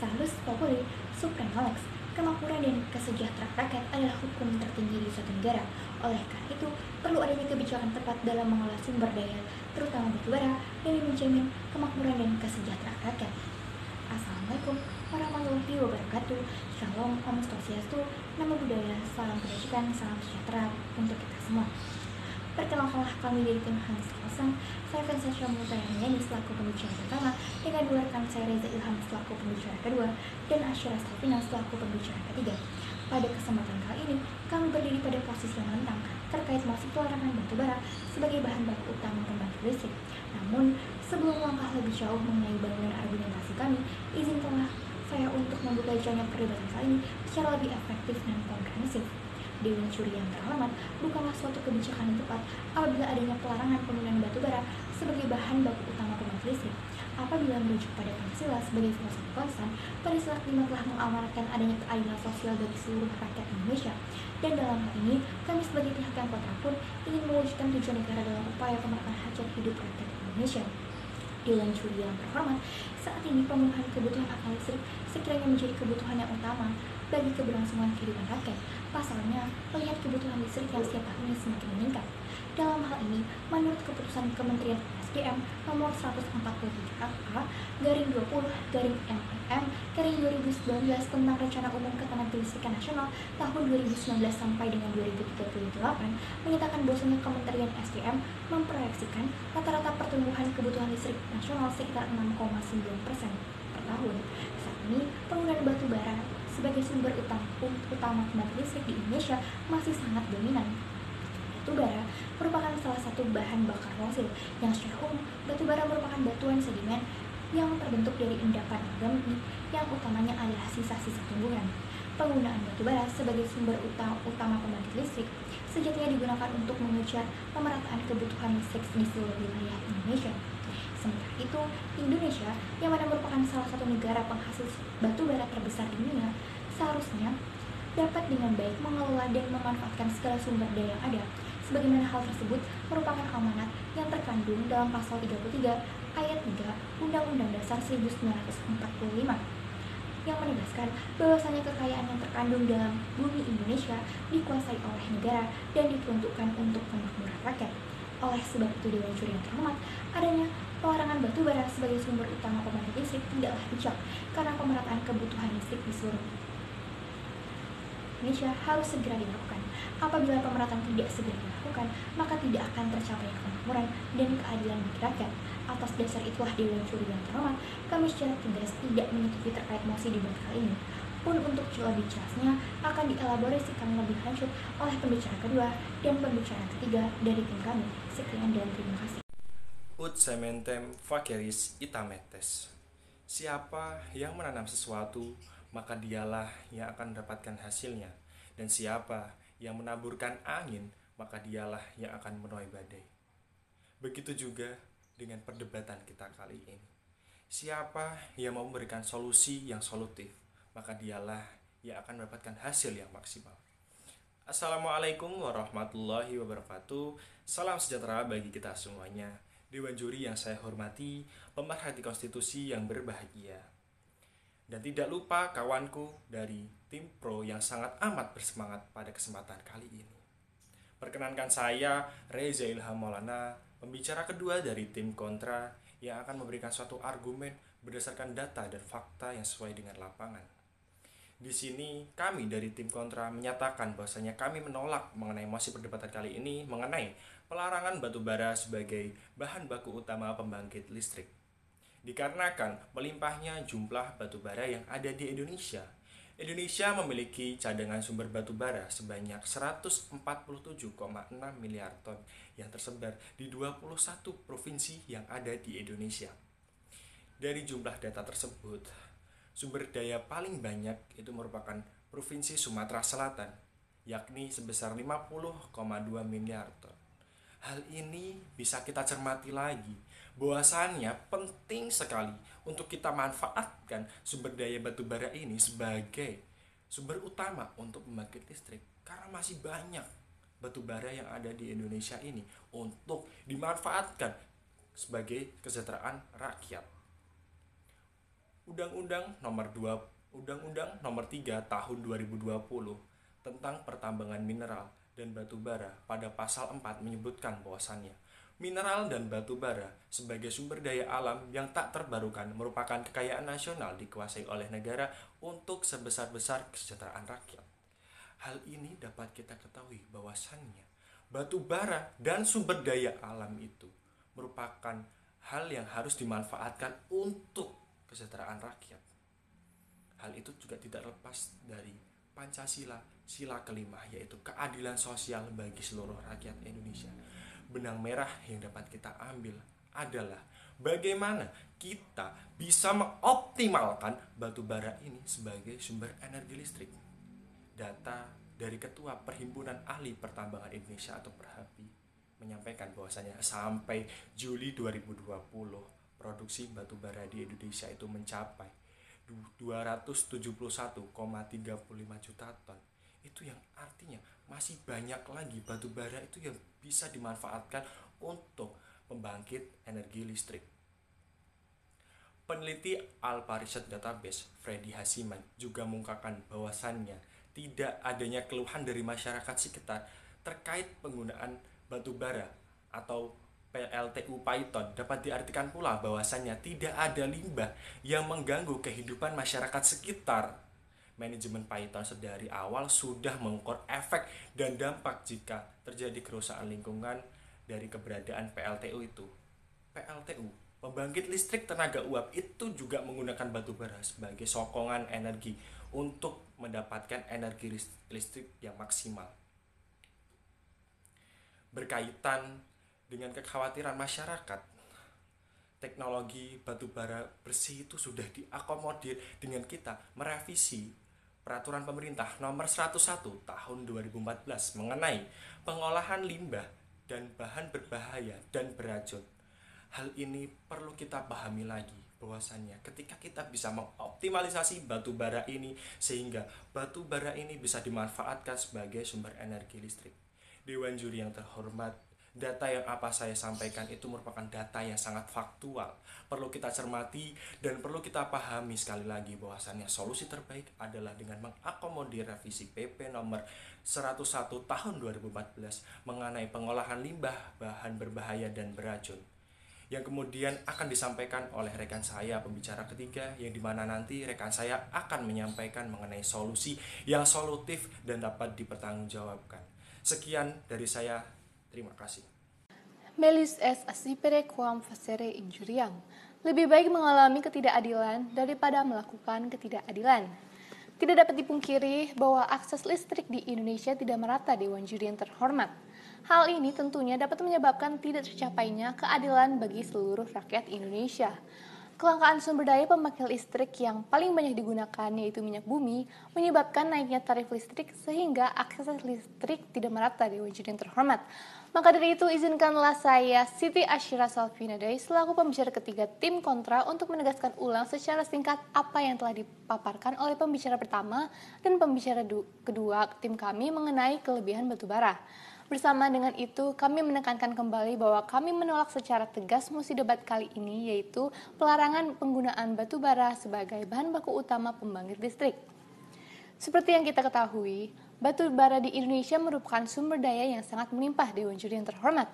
Salus Populi Suprema Lex. Kemakmuran dan kesejahteraan rakyat adalah hukum tertinggi di suatu negara. Oleh karena itu, perlu adanya kebijakan tepat dalam mengelola sumber daya, terutama batubara, demi menjamin kemakmuran dan kesejahteraan rakyat. Assalamualaikum warahmatullahi wabarakatuh. Shalom, Om Swastiastu, Namo Buddhaya, salam kebajikan, salam sejahtera untuk kita semua. Perkenalkanlah kami dari tim Hans Kosang. Saya Vanessa Mutayani selaku pembicara pertama, dengan dua rekan saya Reza Ilham selaku pembicara kedua, dan Asyira Stalvina selaku pembicara ketiga. Pada kesempatan kali ini, kami berdiri pada posisi yang menentang terkait mosi pelarangan batubara sebagai bahan baku utama pembangkit listrik. Namun, sebelum langkah lebih jauh mengenai bangunan argumentasi kami, izinkanlah saya untuk membuka jalannya perdebatan kali ini secara lebih efektif dan komprehensif. Dewan Juri yang terhormat, bukanlah suatu kebijakan yang tepat apabila adanya pelarangan penggunaan batubara sebagai bahan baku utama pembangkit listrik. Apabila merujuk pada Pancasila sebagai filosofi konstan, pada saat lima telah mengamanatkan adanya keadilan sosial bagi seluruh rakyat Indonesia. Dan dalam hal ini, kami sebagai pihak yang kontra pun ingin mewujudkan tujuan negara dalam upaya pemerataan hajat hidup rakyat Indonesia. Dewan Juri yang terhormat, saat ini pemenuhan kebutuhan akan listrik sekiranya menjadi kebutuhan yang utama bagi keberlangsungan kehidupan rakyat. Pasalnya, melihat kebutuhan listrik yang setiap tahunnya semakin meningkat. Dalam hal ini, menurut keputusan Kementerian SDM nomor 147 AK/20/MM/2019 tentang Rencana Umum Ketenagalistrikan Nasional tahun 2019 sampai dengan 2038 menyatakan bahwasanya Kementerian SDM memproyeksikan rata-rata pertumbuhan kebutuhan listrik nasional sekitar 6,9% per tahun. Saat ini, penggunaan batu bara sebagai sumber utama pembangkit listrik di Indonesia masih sangat dominan. Batubara merupakan salah satu bahan bakar fosil yang secara umum batubara merupakan batuan sedimen yang terbentuk dari endapan organik yang utamanya adalah sisa-sisa tumbuhan. Penggunaan batubara sebagai sumber utama pembangkit listrik sejatinya digunakan untuk mengejar pemerataan kebutuhan listrik di seluruh wilayah Indonesia. Sementara itu, Indonesia, yang mana merupakan salah satu negara penghasil batubara terbesar di dunia, seharusnya dapat dengan baik mengelola dan memanfaatkan segala sumber daya yang ada. Sebagaimana hal tersebut merupakan amanat yang terkandung dalam pasal 33 ayat 3 Undang-Undang Dasar 1945 yang menegaskan bahwasanya kekayaan yang terkandung dalam bumi Indonesia dikuasai oleh negara dan diperuntukkan untuk kemakmuran rakyat. Oleh sebab itu, Dewan Juri yang terhormat, adanya pelarangan batubara sebagai sumber utama pembangkit listrik tidaklah bijak karena pemerataan kebutuhan listrik di seluruh Indonesia harus segera dilakukan. Apabila pemerataan tidak segera dilakukan, maka tidak akan tercapai kemakmuran dan keadilan bagi rakyat. Atas dasar itulah Dewan Juri yang terhormat, kami secara tegas tidak menyetujui terkait mosi debat kali ini. Pun untuk lebih jelasnya akan dielaborasikan lebih lanjut oleh pembicara kedua dan pembicara ketiga dari tim kami. Sekian dan terima kasih. Ut sementem faciaris itametes. Siapa yang menanam sesuatu, maka dialah yang akan mendapatkan hasilnya. Dan siapa yang menaburkan angin, maka dialah yang akan menuai badai. Begitu juga dengan perdebatan kita kali ini. Siapa yang mau memberikan solusi yang solutif, maka dialah yang akan mendapatkan hasil yang maksimal. Assalamualaikum warahmatullahi wabarakatuh. Salam sejahtera bagi kita semuanya. Dewan Juri yang saya hormati, pemerhati konstitusi yang berbahagia. Dan tidak lupa kawanku dari tim pro yang sangat amat bersemangat pada kesempatan kali ini. Perkenankan saya Reza Ilham Maulana, pembicara kedua dari tim kontra yang akan memberikan suatu argumen berdasarkan data dan fakta yang sesuai dengan lapangan. Di sini kami dari tim kontra menyatakan bahwasanya kami menolak mengenai mosi perdebatan kali ini mengenai pelarangan batubara sebagai bahan baku utama pembangkit listrik. Dikarenakan melimpahnya jumlah batubara yang ada di Indonesia. Indonesia memiliki cadangan sumber batubara sebanyak 147,6 miliar ton yang tersebar di 21 provinsi yang ada di Indonesia. Dari jumlah data tersebut, sumber daya paling banyak itu merupakan Provinsi Sumatera Selatan, yakni sebesar 50,2 miliar ton. Hal ini bisa kita cermati lagi, bahwasannya penting sekali untuk kita manfaatkan sumber daya batubara ini sebagai sumber utama untuk membangkit listrik, karena masih banyak batubara yang ada di Indonesia ini untuk dimanfaatkan sebagai kesejahteraan rakyat. Undang-Undang Nomor 3 Tahun 2020 tentang pertambangan mineral dan batu bara pada pasal 4 menyebutkan bahwasannya mineral dan batu bara sebagai sumber daya alam yang tak terbarukan merupakan kekayaan nasional dikuasai oleh negara untuk sebesar-besar kesejahteraan rakyat. Hal ini dapat kita ketahui bahwasannya batu bara dan sumber daya alam itu merupakan hal yang harus dimanfaatkan untuk kesejahteraan rakyat. Hal itu juga tidak lepas dari Pancasila, sila kelima, yaitu keadilan sosial bagi seluruh rakyat Indonesia. Benang merah yang dapat kita ambil adalah bagaimana kita bisa mengoptimalkan batu bara ini sebagai sumber energi listrik. Data dari Ketua Perhimpunan Ahli Pertambangan Indonesia atau Perhapi menyampaikan bahwasanya sampai Juli 2020 produksi batu bara di Indonesia itu mencapai 271,35 juta ton. Itu yang artinya masih banyak lagi batu bara itu yang bisa dimanfaatkan untuk pembangkit energi listrik. Peneliti Alpha Research Database, Freddy Hasiman, juga mengungkapkan bahwasannya tidak adanya keluhan dari masyarakat sekitar terkait penggunaan batu bara atau PLTU Python. Dapat diartikan pula bahwasannya tidak ada limbah yang mengganggu kehidupan masyarakat sekitar. Manajemen Python sedari awal sudah mengukur efek dan dampak jika terjadi kerusakan lingkungan dari keberadaan PLTU itu. PLTU, pembangkit listrik tenaga uap, itu juga menggunakan batu bara sebagai sokongan energi untuk mendapatkan energi listrik yang maksimal. Berkaitan dengan kekhawatiran masyarakat, teknologi batubara bersih itu sudah diakomodir dengan kita merevisi peraturan pemerintah nomor 101 tahun 2014 mengenai pengolahan limbah dan bahan berbahaya dan beracun. Hal ini perlu kita pahami lagi bahwasannya ketika kita bisa mengoptimalisasi batu bara ini sehingga batu bara ini bisa dimanfaatkan sebagai sumber energi listrik. Dewan juri yang terhormat, data yang apa saya sampaikan itu merupakan data yang sangat faktual. Perlu kita cermati dan perlu kita pahami sekali lagi bahwasannya solusi terbaik adalah dengan mengakomodir revisi PP nomor 101 tahun 2014 mengenai pengolahan limbah, bahan berbahaya dan beracun, yang kemudian akan disampaikan oleh rekan saya pembicara ketiga, yang dimana nanti rekan saya akan menyampaikan mengenai solusi yang solutif dan dapat dipertanggungjawabkan. Sekian dari saya. Terima kasih. Melis es assipere quam facere injuriam. Lebih baik mengalami ketidakadilan daripada melakukan ketidakadilan. Tidak dapat dipungkiri bahwa akses listrik di Indonesia tidak merata, Dewan Juri yang terhormat. Hal ini tentunya dapat menyebabkan tidak tercapainya keadilan bagi seluruh rakyat Indonesia. Kelangkaan sumber daya pembangkit listrik yang paling banyak digunakan yaitu minyak bumi menyebabkan naiknya tarif listrik sehingga akses listrik tidak merata, Dewan Juri yang terhormat. Maka dari itu izinkanlah saya, Siti Asyira Salvinadai, selaku pembicara ketiga tim kontra untuk menegaskan ulang secara singkat apa yang telah dipaparkan oleh pembicara pertama dan pembicara kedua tim kami mengenai kelebihan batubara. Bersama dengan itu, kami menekankan kembali bahwa kami menolak secara tegas mosi debat kali ini, yaitu pelarangan penggunaan batu bara sebagai bahan baku utama pembangkit listrik. Seperti yang kita ketahui, batu bara di Indonesia merupakan sumber daya yang sangat melimpah, Dewan Juri yang terhormat.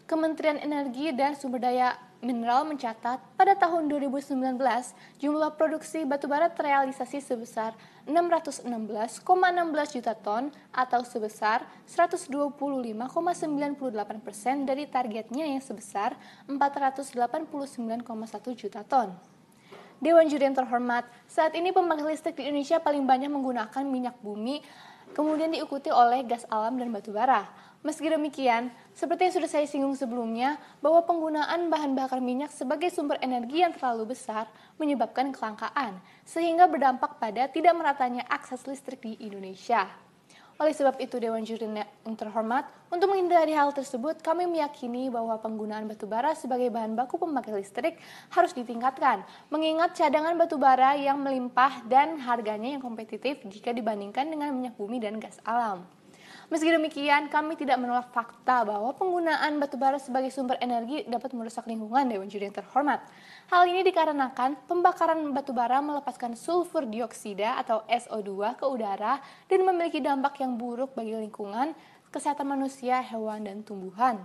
Kementerian Energi dan Sumber Daya Mineral mencatat pada tahun 2019 jumlah produksi batubara terrealisasi sebesar 616,16 juta ton atau sebesar 125,98% dari targetnya yang sebesar 489,1 juta ton. Dewan Juri yang terhormat, saat ini pembangkit listrik di Indonesia paling banyak menggunakan minyak bumi, kemudian diikuti oleh gas alam dan batubara. Meski demikian, seperti yang sudah saya singgung sebelumnya, bahwa penggunaan bahan bakar minyak sebagai sumber energi yang terlalu besar menyebabkan kelangkaan, sehingga berdampak pada tidak meratanya akses listrik di Indonesia. Oleh sebab itu, Dewan Juri yang terhormat, untuk menghindari hal tersebut, kami meyakini bahwa penggunaan batubara sebagai bahan baku pembangkit listrik harus ditingkatkan, mengingat cadangan batubara yang melimpah dan harganya yang kompetitif jika dibandingkan dengan minyak bumi dan gas alam. Meski demikian, kami tidak menolak fakta bahwa penggunaan batubara sebagai sumber energi dapat merusak lingkungan, Dewan Juri yang terhormat. Hal ini dikarenakan pembakaran batubara melepaskan sulfur dioksida atau SO2 ke udara dan memiliki dampak yang buruk bagi lingkungan, kesehatan manusia, hewan, dan tumbuhan.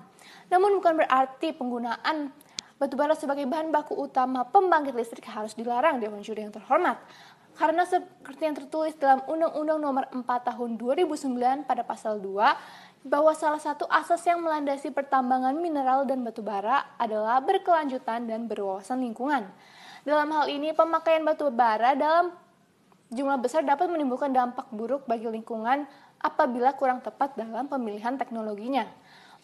Namun bukan berarti penggunaan batubara sebagai bahan baku utama pembangkit listrik harus dilarang, Dewan Juri yang terhormat. Karena seperti yang tertulis dalam Undang-Undang Nomor 4 Tahun 2009 pada pasal 2, bahwa salah satu asas yang melandasi pertambangan mineral dan batubara adalah berkelanjutan dan berwawasan lingkungan. Dalam hal ini, pemakaian batubara dalam jumlah besar dapat menimbulkan dampak buruk bagi lingkungan apabila kurang tepat dalam pemilihan teknologinya.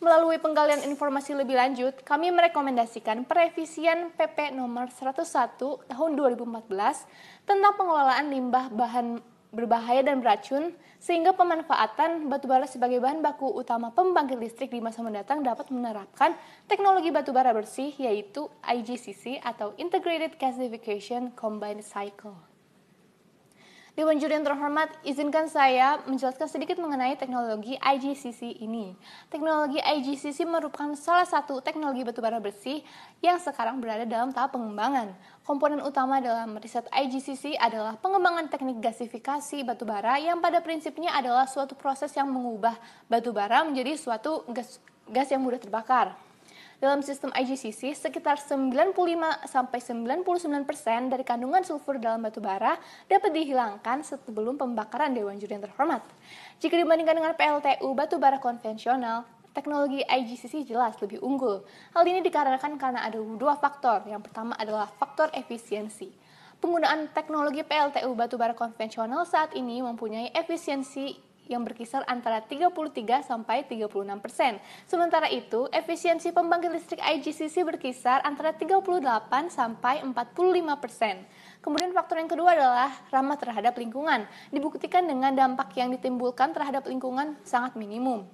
Melalui penggalian informasi lebih lanjut, kami merekomendasikan perevisian PP nomor 101 tahun 2014 tentang pengelolaan limbah bahan berbahaya dan beracun, sehingga pemanfaatan batubara sebagai bahan baku utama pembangkit listrik di masa mendatang dapat menerapkan teknologi batubara bersih, yaitu IGCC atau Integrated Gasification Combined Cycle. Dewan Juri yang terhormat, izinkan saya menjelaskan sedikit mengenai teknologi IGCC ini. Teknologi IGCC merupakan salah satu teknologi batubara bersih yang sekarang berada dalam tahap pengembangan. Komponen utama dalam riset IGCC adalah pengembangan teknik gasifikasi batubara yang pada prinsipnya adalah suatu proses yang mengubah batubara menjadi suatu gas yang mudah terbakar. Dalam sistem IGCC, sekitar 95-99% dari kandungan sulfur dalam batubara dapat dihilangkan sebelum pembakaran, Dewan Juri yang terhormat. Jika dibandingkan dengan PLTU batubara konvensional, teknologi IGCC jelas lebih unggul. Hal ini dikarenakan karena ada dua faktor. Yang pertama adalah faktor efisiensi. Penggunaan teknologi PLTU batubara konvensional saat ini mempunyai efisiensi yang berkisar antara 33-36%. Sementara itu, efisiensi pembangkit listrik IGCC berkisar antara 38-45%. Kemudian faktor yang kedua adalah ramah terhadap lingkungan, dibuktikan dengan dampak yang ditimbulkan terhadap lingkungan sangat minimum.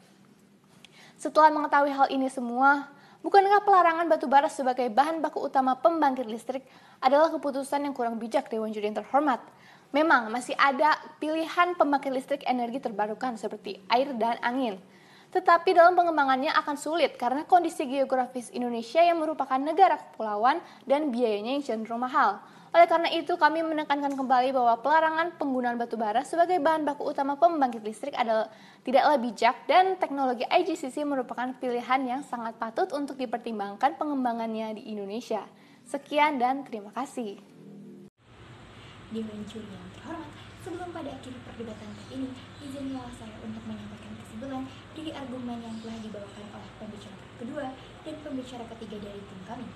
Setelah mengetahui hal ini semua, bukankah pelarangan batubara sebagai bahan baku utama pembangkit listrik adalah keputusan yang kurang bijak, Dewan Juri yang terhormat? Memang masih ada pilihan pembangkit listrik energi terbarukan seperti air dan angin. Tetapi dalam pengembangannya akan sulit karena kondisi geografis Indonesia yang merupakan negara kepulauan dan biayanya yang cenderung mahal. Oleh karena itu, kami menekankan kembali bahwa pelarangan penggunaan batubara sebagai bahan baku utama pembangkit listrik adalah tidaklah bijak dan teknologi IGCC merupakan pilihan yang sangat patut untuk dipertimbangkan pengembangannya di Indonesia. Sekian dan terima kasih. Dewan Juri yang terhormat, sebelum pada akhir perdebatan kali ini, izinkanlah saya untuk menyampaikan kesimpulan dari argumen yang telah dibawakan oleh pembicara kedua dan pembicara ketiga dari tim kami.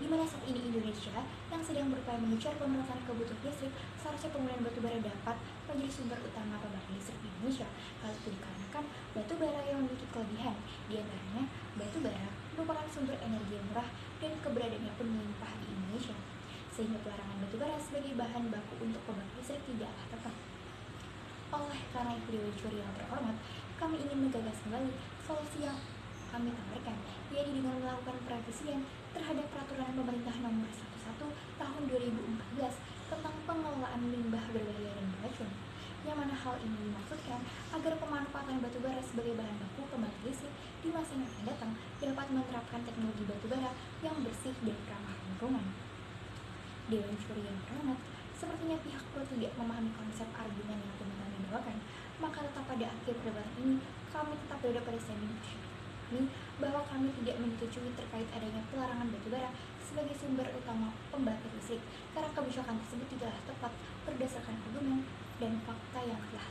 Di mana saat ini Indonesia yang sedang berupaya mengejar pemerataan kebutuhan listrik, seharusnya penggunaan batubara dapat menjadi sumber utama pembangkit listrik di Indonesia. Hal itu dikarenakan batubara yang memiliki kelebihan, di antaranya batubara merupakan sumber energi yang murah dan keberadaannya pun melimpah di Indonesia, sehingga pelarangan batubara sebagai bahan baku untuk pembangkit listrik tidaklah tepat. Oleh karena itu, Dewan Juri yang terhormat, kami ingin menggagas kembali solusi yang kami tawarkan, yaitu dengan melakukan perevisian terhadap peraturan pemerintah nomor 11 tahun 2014 tentang pengelolaan limbah berbahaya dan beracun, yang mana hal ini dimaksudkan agar pemanfaatan batubara sebagai bahan baku pembangkit listrik di masa yang akan datang dapat menerapkan teknologi batubara yang bersih dan ramah lingkungan. Dewan Juri yang terhormat, sepertinya pihak pro tidak memahami konsep argumen yang telah kami bawakan, maka tetap pada akhir perdebatan ini kami tetap berada pada statement kami bahwa kami tidak menyetujui terkait adanya pelarangan batubara sebagai sumber utama pembangkit listrik karena kebijakan tersebut tidaklah tepat berdasarkan argumen dan fakta yang telah